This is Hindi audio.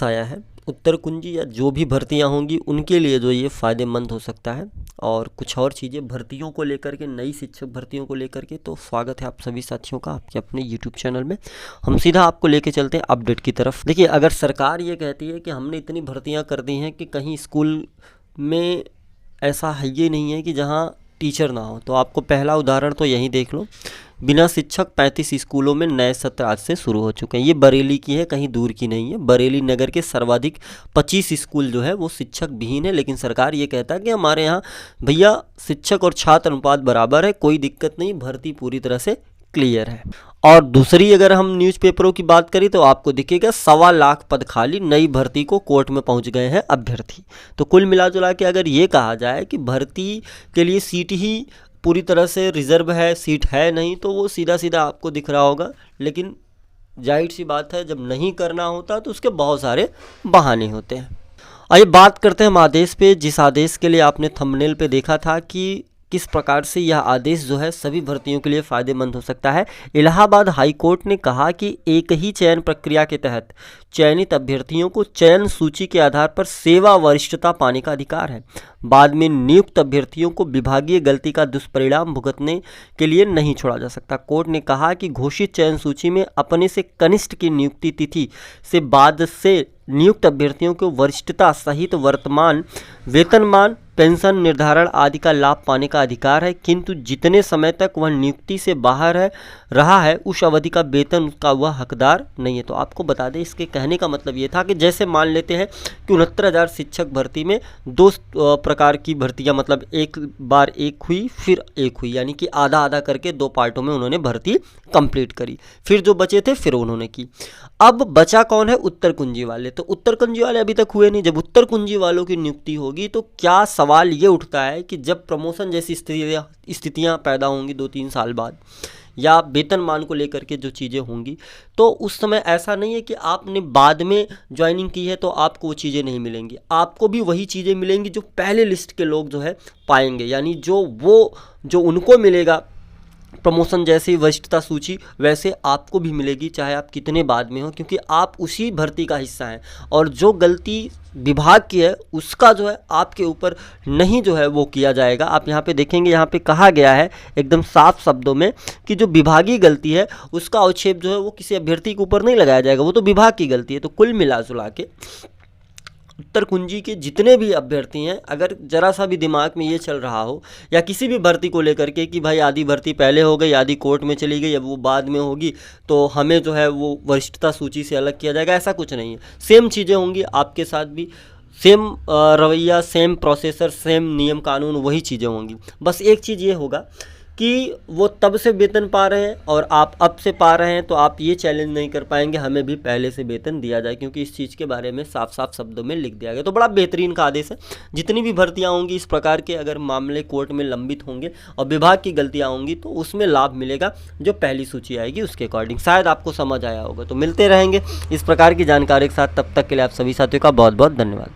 आया है उत्तर कुंजी या जो भी भर्तियां होंगी उनके लिए जो ये फ़ायदेमंद हो सकता है। और कुछ और चीज़ें भर्तियों को लेकर के, नई शिक्षक भर्तियों को लेकर के, तो स्वागत है आप सभी साथियों का आपके अपने YouTube चैनल में। हम सीधा आपको लेके चलते हैं अपडेट की तरफ। देखिए, अगर सरकार ये कहती है कि हमने इतनी भर्तियां कर दी हैं कि कहीं स्कूल में ऐसा है ये नहीं है कि जहाँ टीचर ना हो, तो आपको पहला उदाहरण तो यहीं देख लो। बिना शिक्षक 35 स्कूलों में नए सत्र आज से शुरू हो चुके हैं। ये बरेली की है, कहीं दूर की नहीं है। बरेली नगर के सर्वाधिक 25 स्कूल जो है वो शिक्षक विहीन है, लेकिन सरकार ये कहता है कि हमारे यहाँ भैया शिक्षक और छात्र अनुपात बराबर है, कोई दिक्कत नहीं, भर्ती पूरी तरह से क्लियर है। और दूसरी अगर हम न्यूज़पेपरों की बात करें तो आपको दिखेगा 1.25 लाख पद खाली, नई भर्ती को कोर्ट में पहुंच गए हैं अभ्यर्थी। तो कुल मिला जुला के अगर ये कहा जाए कि भर्ती के लिए सीट ही पूरी तरह से रिजर्व है, सीट है नहीं, तो वो सीधा सीधा आपको दिख रहा होगा। लेकिन जाहिर सी बात है, जब नहीं करना होता तो उसके बहुत सारे बहाने होते हैं। आइए बात करते हैं हम आदेश पे, जिस आदेश के लिए आपने थंबनेल पे देखा था कि किस प्रकार से यह आदेश जो है सभी भर्तियों के लिए फ़ायदेमंद हो सकता है। इलाहाबाद हाई कोर्ट ने कहा कि एक ही चयन प्रक्रिया के तहत चयनित अभ्यर्थियों को चयन सूची के आधार पर सेवा वरिष्ठता पाने का अधिकार है। बाद में नियुक्त अभ्यर्थियों को विभागीय गलती का दुष्परिणाम भुगतने के लिए नहीं छोड़ा जा सकता। कोर्ट ने कहा कि घोषित चयन सूची में अपने से कनिष्ठ की नियुक्ति तिथि से बाद से नियुक्त अभ्यर्थियों को वरिष्ठता सहित वर्तमान वेतनमान, पेंशन निर्धारण आदि का लाभ पाने का अधिकार है, किंतु जितने समय तक वह नियुक्ति से बाहर रहा है उस अवधि का वेतन उसका वह हकदार नहीं है। तो आपको बता दें, इसके कहने का मतलब ये था कि जैसे मान लेते हैं कि 69,000 शिक्षक भर्ती में 2 प्रकार की भर्तियां, मतलब एक बार एक हुई फिर एक हुई, यानी कि आधा आधा करके 2 पार्टों में उन्होंने भर्ती कंप्लीट करी, फिर जो बचे थे फिर उन्होंने की। अब बचा कौन है? उत्तर कुंजी वाले। तो उत्तर कुंजी वाले अभी तक हुए नहीं। जब उत्तर कुंजी वालों की नियुक्ति होगी तो क्या सवाल ये उठता है कि जब प्रमोशन जैसी स्थितियां पैदा होंगी 2-3 साल बाद, या वेतनमान को लेकर के जो चीज़ें होंगी, तो उस समय ऐसा नहीं है कि आपने बाद में ज्वाइनिंग की है तो आपको वो चीज़ें नहीं मिलेंगी। आपको भी वही चीज़ें मिलेंगी जो पहले लिस्ट के लोग जो है पाएंगे, यानी जो उनको मिलेगा प्रमोशन जैसी वरिष्ठता सूची, वैसे आपको भी मिलेगी, चाहे आप कितने बाद में हो, क्योंकि आप उसी भर्ती का हिस्सा हैं। और जो गलती विभाग की है उसका जो है आपके ऊपर नहीं जो है वो किया जाएगा। आप यहाँ पे देखेंगे, यहाँ पे कहा गया है एकदम साफ शब्दों में कि जो विभागीय गलती है उसका आक्षेप जो है वो किसी अभ्यर्थी के ऊपर नहीं लगाया जाएगा, वो तो विभाग की गलती है। तो कुल मिला जुला के उत्तर कुंजी के जितने भी अभ्यर्थी हैं, अगर जरा सा भी दिमाग में ये चल रहा हो या किसी भी भर्ती को लेकर के कि भाई आधी भर्ती पहले हो गई, आधी कोर्ट में चली गई, अब वो बाद में होगी, तो हमें जो है वो वरिष्ठता सूची से अलग किया जाएगा, ऐसा कुछ नहीं है। सेम चीज़ें होंगी आपके साथ भी, सेम रवैया, सेम प्रोसेसर, सेम नियम कानून, वही चीज़ें होंगी। बस एक चीज़ ये होगा कि वो तब से वेतन पा रहे हैं और आप अब से पा रहे हैं, तो आप ये चैलेंज नहीं कर पाएंगे हमें भी पहले से वेतन दिया जाए, क्योंकि इस चीज़ के बारे में साफ साफ शब्दों में लिख दिया गया। तो बड़ा बेहतरीन का आदेश है। जितनी भी भर्तियां होंगी इस प्रकार के, अगर मामले कोर्ट में लंबित होंगे और विभाग की गलतियां होंगी तो उसमें लाभ मिलेगा जो पहली सूची आएगी उसके अकॉर्डिंग। शायद आपको समझ आया होगा। तो मिलते रहेंगे इस प्रकार की जानकारी के साथ, तब तक के लिए आप सभी साथियों का बहुत बहुत धन्यवाद।